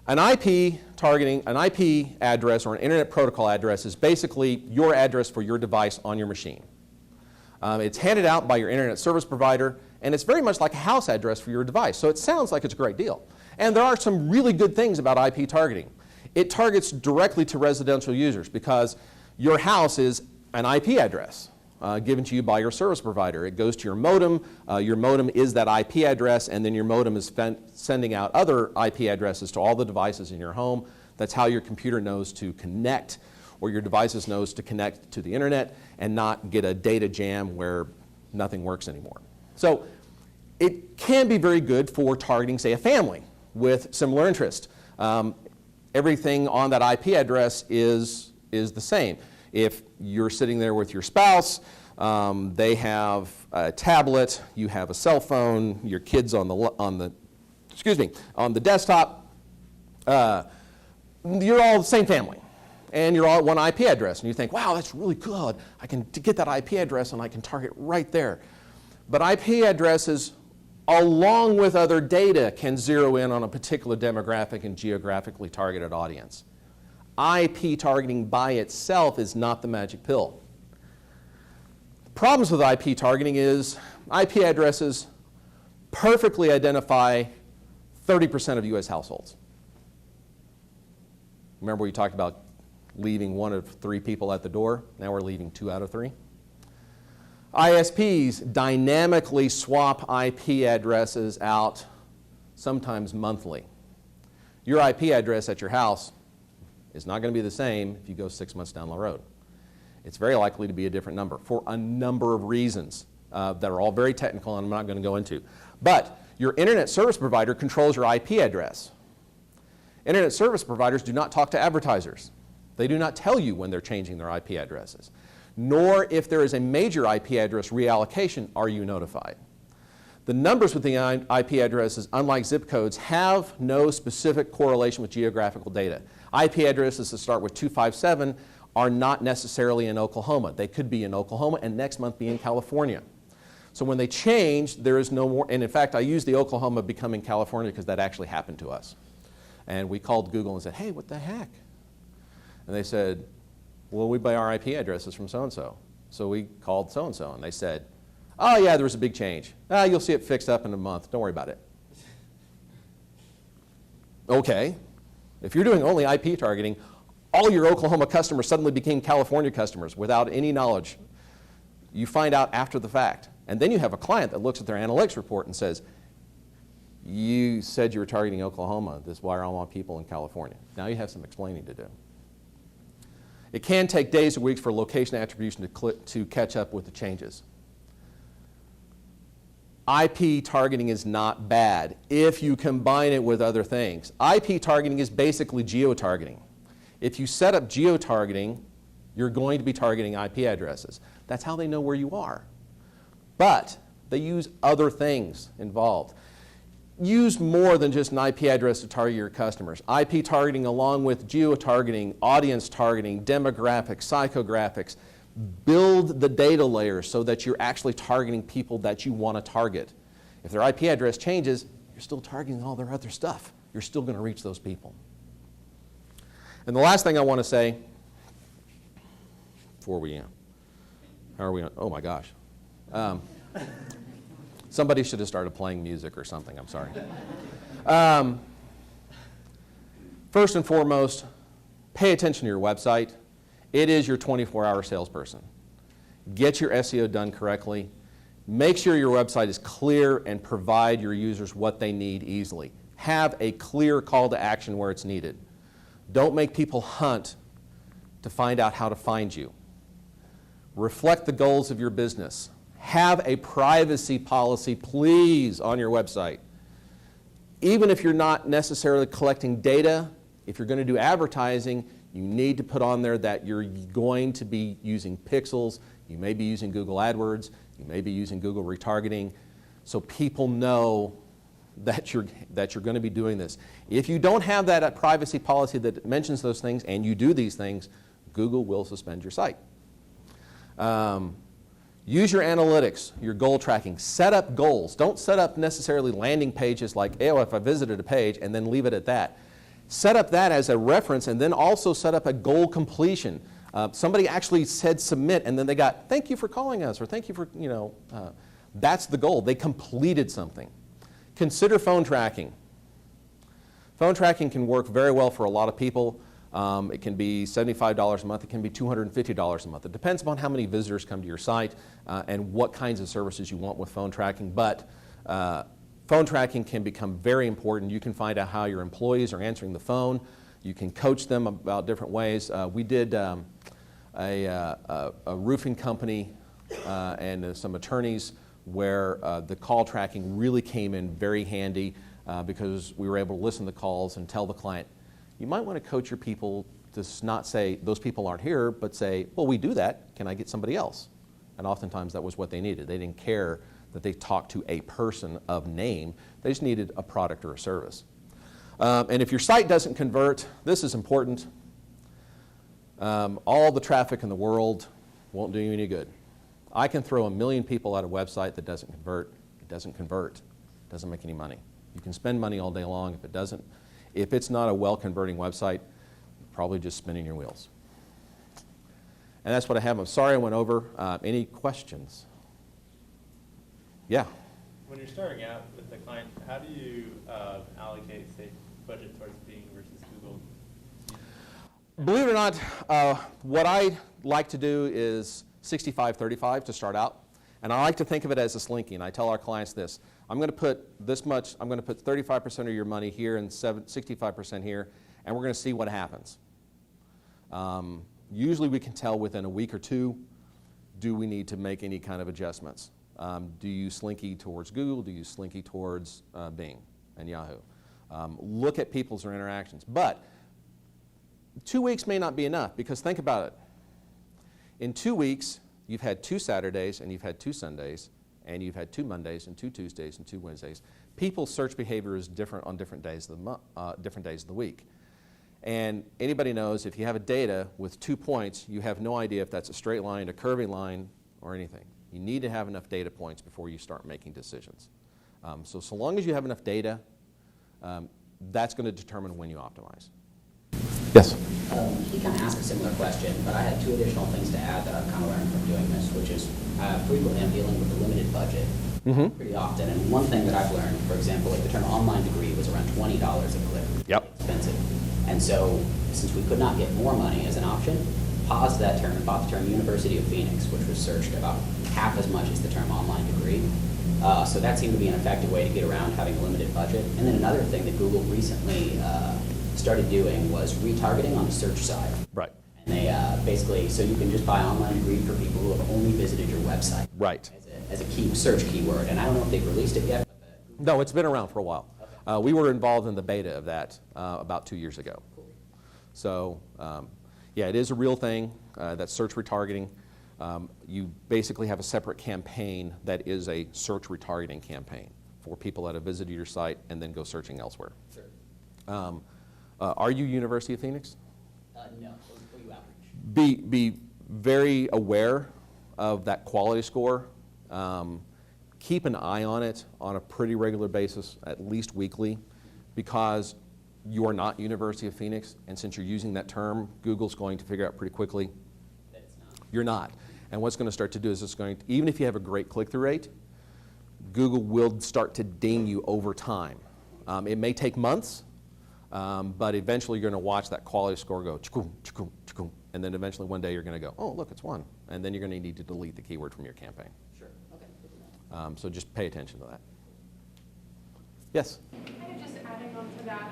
An IP targeting, an IP address or an Internet Protocol address is basically your address for your device on your machine. It's handed out by your Internet service provider, and it's very much like a house address for your device. So it sounds like it's a great deal. And there are some really good things about IP targeting. It targets directly to residential users because your house is an IP address given to you by your service provider. It goes to your modem. Your modem is that IP address, and then your modem is sending out other IP addresses to all the devices in your home. That's how your computer knows to connect, or your devices knows to connect to the internet and not get a data jam where nothing works anymore. So it can be very good for targeting, say, a family with similar interest. Everything on that IP address is the same. If you're sitting there with your spouse, they have a tablet, you have a cell phone, your kids on the desktop, you're all the same family, and you're all at one IP address, and you think, wow, that's really cool. I can get that IP address and I can target right there. But IP addresses, along with other data, can zero in on a particular demographic and geographically targeted audience. IP targeting by itself is not the magic pill. Problems with IP targeting is IP addresses perfectly identify 30% of US households. Remember we talked about leaving 1 of 3 people at the door? Now we're leaving 2 out of 3. ISPs dynamically swap IP addresses out sometimes monthly. Your IP address at your house is not going to be the same if you go 6 months down the road. It's very likely to be a different number for a number of reasons that are all very technical and I'm not going to go into. But your internet service provider controls your IP address. Internet service providers do not talk to advertisers. They do not tell you when they're changing their IP addresses. Nor if there is a major IP address reallocation are you notified. The numbers with the IP addresses, unlike zip codes, have no specific correlation with geographical data. IP addresses that start with 257 are not necessarily in Oklahoma. They could be in Oklahoma and next month be in California. So when they change, there is no more, and in fact, I use the Oklahoma becoming California because that actually happened to us. And we called Google and said, hey, what the heck? And they said, well, we buy our IP addresses from so-and-so. So we called so-and-so, and they said, oh, yeah, there was a big change. You'll see it fixed up in a month. Don't worry about it. Okay. If you're doing only IP targeting, all your Oklahoma customers suddenly became California customers without any knowledge. You find out after the fact. And then you have a client that looks at their analytics report and says, you said you were targeting Oklahoma. This is why I want people in California. Now you have some explaining to do. It can take days or weeks for location attribution to catch up with the changes. IP targeting is not bad if you combine it with other things. IP targeting is basically geo-targeting. If you set up geo-targeting, you're going to be targeting IP addresses. That's how they know where you are. But they use other things involved. Use more than just an IP address to target your customers. IP targeting along with geo-targeting, audience targeting, demographics, psychographics. Build the data layers so that you're actually targeting people that you want to target. If their IP address changes, you're still targeting all their other stuff. You're still going to reach those people. And the last thing I want to say before we end. How are we on? Oh my gosh. Somebody should have started playing music or something. I'm sorry. First and foremost, pay attention to your website. It is your 24-hour salesperson. Get your SEO done correctly. Make sure your website is clear and provide your users what they need easily. Have a clear call to action where it's needed. Don't make people hunt to find out how to find you. Reflect the goals of your business. Have a privacy policy, please, on your website. Even if you're not necessarily collecting data, if you're going to do advertising, you need to put on there that you're going to be using pixels. You may be using Google AdWords. You may be using Google retargeting. So people know that you're going to be doing this. If you don't have that privacy policy that mentions those things and you do these things, Google will suspend your site. Use your analytics, your goal tracking. Set up goals. Don't set up necessarily landing pages like, oh, if I visited a page, and then leave it at that. Set up that as a reference, and then also set up a goal completion. Somebody actually said submit, and then they got, thank you for calling us, or thank you for, that's the goal. They completed something. Consider phone tracking. Phone tracking can work very well for a lot of people. It can be $75 a month. It can be $250 a month. It depends upon how many visitors come to your site and what kinds of services you want with phone tracking. But phone tracking can become very important. You can find out how your employees are answering the phone. You can coach them about different ways. We did a roofing company and some attorneys where the call tracking really came in very handy because we were able to listen to calls and tell the client, you might want to coach your people to not say, those people aren't here, but say, well, we do that. Can I get somebody else? And oftentimes that was what they needed. They didn't care that they talked to a person of name. They just needed a product or a service. And if your site doesn't convert, this is important. All the traffic in the world won't do you any good. I can throw 1 million people at a website that doesn't convert. It doesn't convert. It doesn't make any money. You can spend money all day long. If it doesn't, if it's not a well-converting website, you're probably just spinning your wheels. And that's what I have. I'm sorry I went over. Any questions? Yeah. When you're starting out with the client, how do you allocate, say, budget towards Bing versus Google? Believe it or not, what I like to do is 65-35 to start out. And I like to think of it as a slinky. And I tell our clients this. I'm going to put this much, I'm going to put 35% of your money here and 65% here, and we're going to see what happens. Usually we can tell within a week or two, do we need to make any kind of adjustments? Do you slinky towards Google? Do you slinky towards Bing and Yahoo? Look at people's interactions. But 2 weeks may not be enough, because think about it. In 2 weeks, you've had 2 Saturdays, and you've had 2 Sundays, and you've had 2 Mondays, and 2 Tuesdays, and 2 Wednesdays. People's search behavior is different on different days of the week. And anybody knows if you have a data with 2 points, you have no idea if that's a straight line, a curving line, or anything. You need to have enough data points before you start making decisions. So long as you have enough data, that's going to determine when you optimize. Yes? He kind of asked a similar question, but I had 2 additional things to add that I've kind of learned from doing this, which is frequently I'm dealing with a limited budget pretty often. And one thing that I've learned, for example, like the term online degree was around $20 a click. Yep. Expensive. And so since we could not get more money as an option, paused that term and bought the term University of Phoenix, which was searched about half as much as the term online degree. So that seemed to be an effective way to get around having a limited budget. And then another thing that Google recently started doing was retargeting on the search side. Right. And they basically, so you can just buy online degree for people who have only visited your website. Right. As a key search keyword. And I don't know if they've released it yet. No, it's been around for a while. Okay. We were involved in the beta of that about 2 years ago. Cool. So, yeah, it is a real thing. That's search retargeting. You basically have a separate campaign that is a search retargeting campaign for people that have visited your site and then go searching elsewhere. Sure. Are you University of Phoenix? No. Who you outreach? Be very aware of that quality score. Keep an eye on it on a pretty regular basis, at least weekly, because you are not University of Phoenix, and since you're using that term, Google's going to figure out pretty quickly That it's not. you're not. And what's going to start to do is it's going to, even if you have a great click-through rate, Google will start to ding you over time. It may take months, but eventually you're going to watch that quality score go chikoom, chikoom, chikoom, and then eventually one day you're going to go, oh, look, it's 1. And then you're going to need to delete the keyword from your campaign. Sure. Okay. Good to know. So just pay attention to that. Yes? Kind of just adding on to that,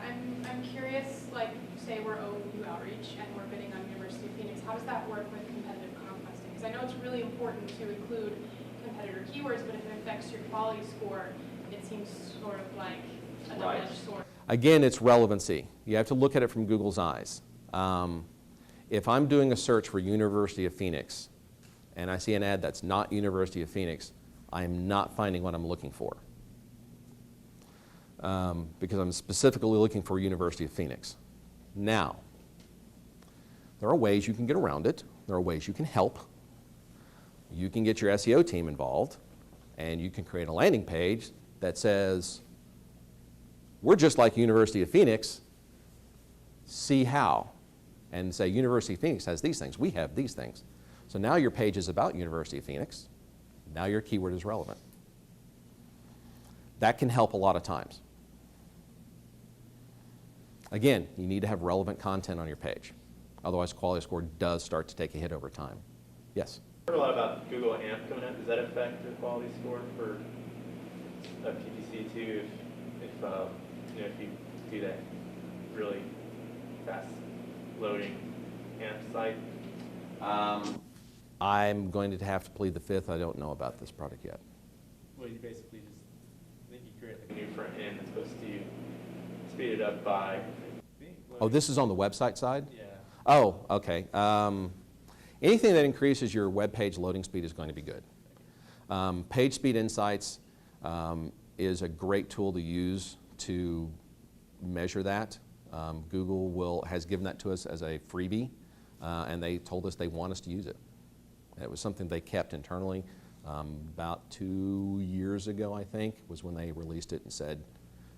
I'm curious, like, say we're OU outreach and we're bidding on University of Phoenix, how does that work with competitive conquesting? Because I know it's really important to include competitor keywords, but if it affects your quality score, it seems sort of like a double-edged sword. Again, it's relevancy. You have to look at it from Google's eyes. If I'm doing a search for University of Phoenix and I see an ad that's not University of Phoenix, I am not finding what I'm looking for. Because I'm specifically looking for University of Phoenix. Now, there are ways you can get around it. There are ways you can help. You can get your SEO team involved, and you can create a landing page that says, we're just like University of Phoenix, see how. And say, University of Phoenix has these things, we have these things. So now your page is about University of Phoenix. Now your keyword is relevant. That can help a lot of times. Again, you need to have relevant content on your page. Otherwise, quality score does start to take a hit over time. Yes? I've heard a lot about Google AMP coming out. Does that affect the quality score for PPC too? If you do that really fast loading AMP site? I'm going to have to plead the fifth. I don't know about this product yet. Well, you basically just, I think you create like a new front end that's supposed to speed it up by. Oh, this is on the website side? Yeah. Oh, okay. Anything that increases your web page loading speed is going to be good. PageSpeed Insights is a great tool to use to measure that. Google has given that to us as a freebie, and they told us they want us to use it. It was something they kept internally. About 2 years ago, I think, was when they released it and said,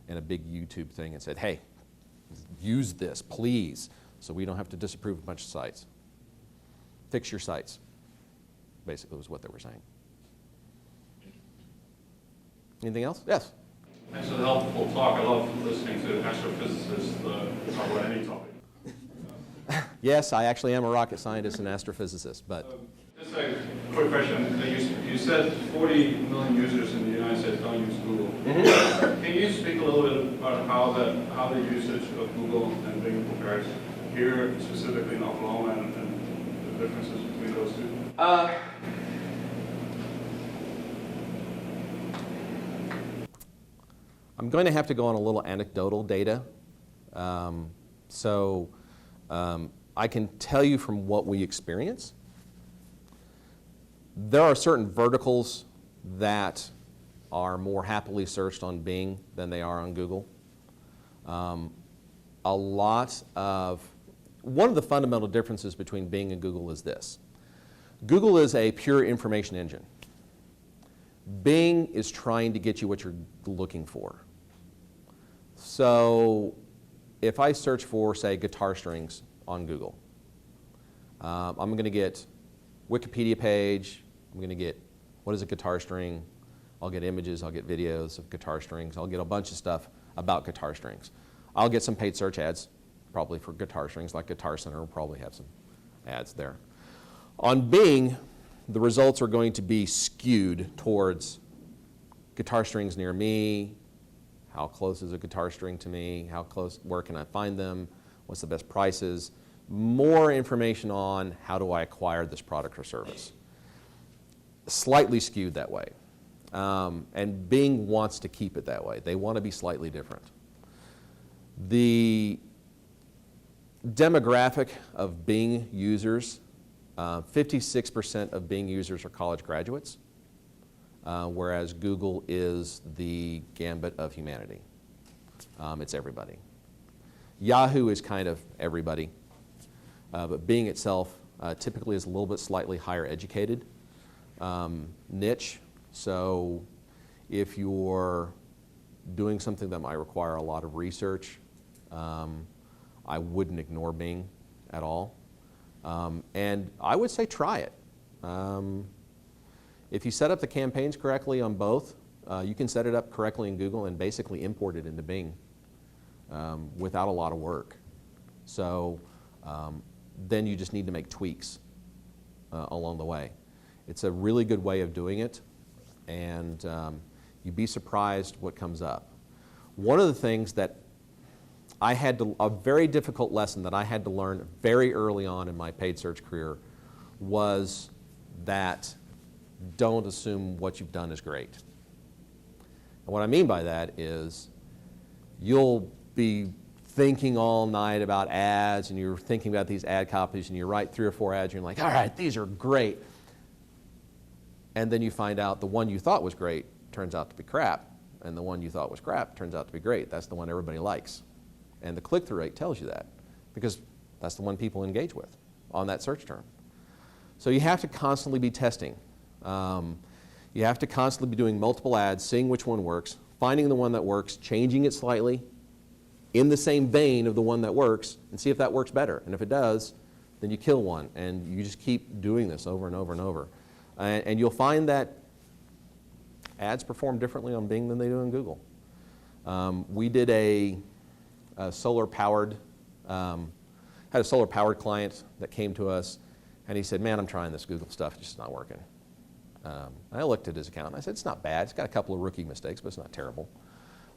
in a big YouTube thing, and said, hey, use this, please, so we don't have to disapprove a bunch of sites. Fix your sites, basically was what they were saying. Anything else? Yes? Thanks for the helpful talk. I love listening to astrophysicists talk about any topic. Yes, I actually am a rocket scientist and astrophysicist, but... Just a quick question. You said 40 million users in the United States don't use Google. Can you speak a little bit about how the usage of Google and Bing compares here, specifically in Oklahoma, and the differences between those two? I'm going to have to go on a little anecdotal data. I can tell you from what we experience. There are certain verticals that are more happily searched on Bing than they are on Google. One of the fundamental differences between Bing and Google is this. Google is a pure information engine. Bing is trying to get you what you're looking for. So if I search for, say, guitar strings on Google, I'm going to get Wikipedia page, I'm going to get what is a guitar string, I'll get images, I'll get videos of guitar strings, I'll get a bunch of stuff about guitar strings. I'll get some paid search ads, probably for guitar strings, like Guitar Center will probably have some ads there. On Bing, the results are going to be skewed towards guitar strings near me, how close is a guitar string to me, where can I find them, what's the best prices, more information on how do I acquire this product or service. Slightly skewed that way. And Bing wants to keep it that way. They want to be slightly different. The demographic of Bing users, 56% of Bing users are college graduates, whereas Google is the gambit of humanity. It's everybody. Yahoo is kind of everybody, but Bing itself typically is a little bit slightly higher educated niche. So if you're doing something that might require a lot of research, I wouldn't ignore Bing at all. And I would say try it. If you set up the campaigns correctly on both, you can set it up correctly in Google and basically import it into Bing without a lot of work. So then you just need to make tweaks along the way. It's a really good way of doing it, and you'd be surprised what comes up. One of the things that a very difficult lesson that I had to learn very early on in my paid search career was that don't assume what you've done is great. And what I mean by that is you'll be thinking all night about ads, and you're thinking about these ad copies, and you write 3 or 4 ads, and you're like, all right, these are great. And then you find out the one you thought was great turns out to be crap, and the one you thought was crap turns out to be great. That's the one everybody likes. And the click-through rate tells you that, because that's the one people engage with on that search term. So you have to constantly be testing. You have to constantly be doing multiple ads, seeing which one works, finding the one that works, changing it slightly in the same vein of the one that works, and see if that works better. And if it does, then you kill one, and you just keep doing this over and over and over. And you'll find that ads perform differently on Bing than they do on Google. We did a solar-powered client that came to us, and he said, man, I'm trying this Google stuff, it's just not working. I looked at his account, and I said, it's not bad. It's got a couple of rookie mistakes, but it's not terrible.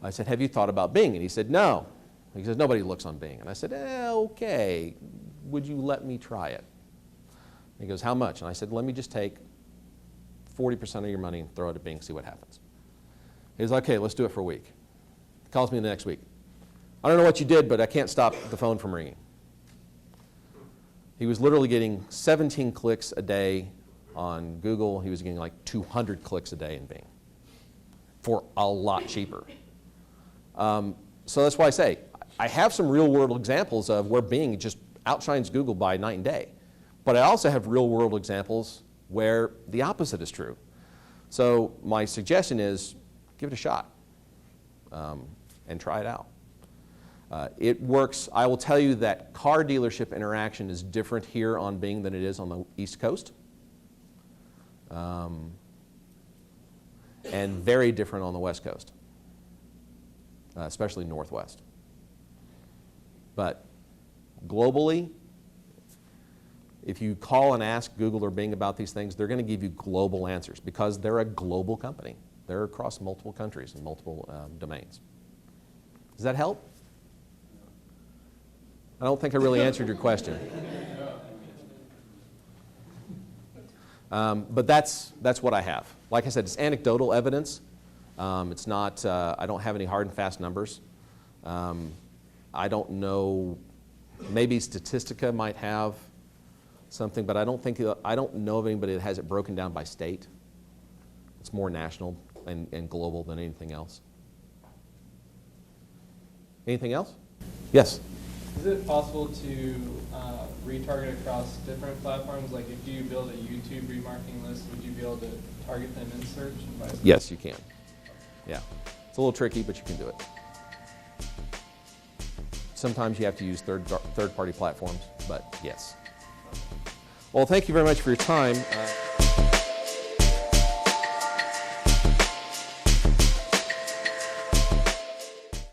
I said, have you thought about Bing? And he said, no. He says, nobody looks on Bing. And I said, okay, would you let me try it? He goes, how much? And I said, let me just take 40% of your money and throw it at Bing, see what happens. He was like, okay, let's do it for a week. He calls me the next week. I don't know what you did, but I can't stop the phone from ringing. He was literally getting 17 clicks a day on Google. He was getting like 200 clicks a day in Bing for a lot cheaper. So that's why I say, I have some real-world examples of where Bing just outshines Google by night and day. But I also have real-world examples where the opposite is true. So my suggestion is give it a shot and try it out. It works. I will tell you that car dealership interaction is different here on Bing than it is on the East Coast, and very different on the West Coast, especially Northwest. But globally, If you call and ask Google or Bing about these things, they're going to give you global answers because they're a global company. They're across multiple countries and multiple domains. Does that help? I don't think I really answered your question. But that's what I have. Like I said, it's anecdotal evidence. It's not, I don't have any hard and fast numbers. I don't know, maybe Statistica might have something, but I don't know of anybody that has it broken down by state. It's more national and global than anything else. Anything else? Yes? Is it possible to retarget across different platforms? Like if you build a YouTube remarketing list, would you be able to target them in search and vice versa? Yes, you can. Yeah. It's a little tricky, but you can do it. Sometimes you have to use third-party platforms, but yes. Well, thank you very much for your time.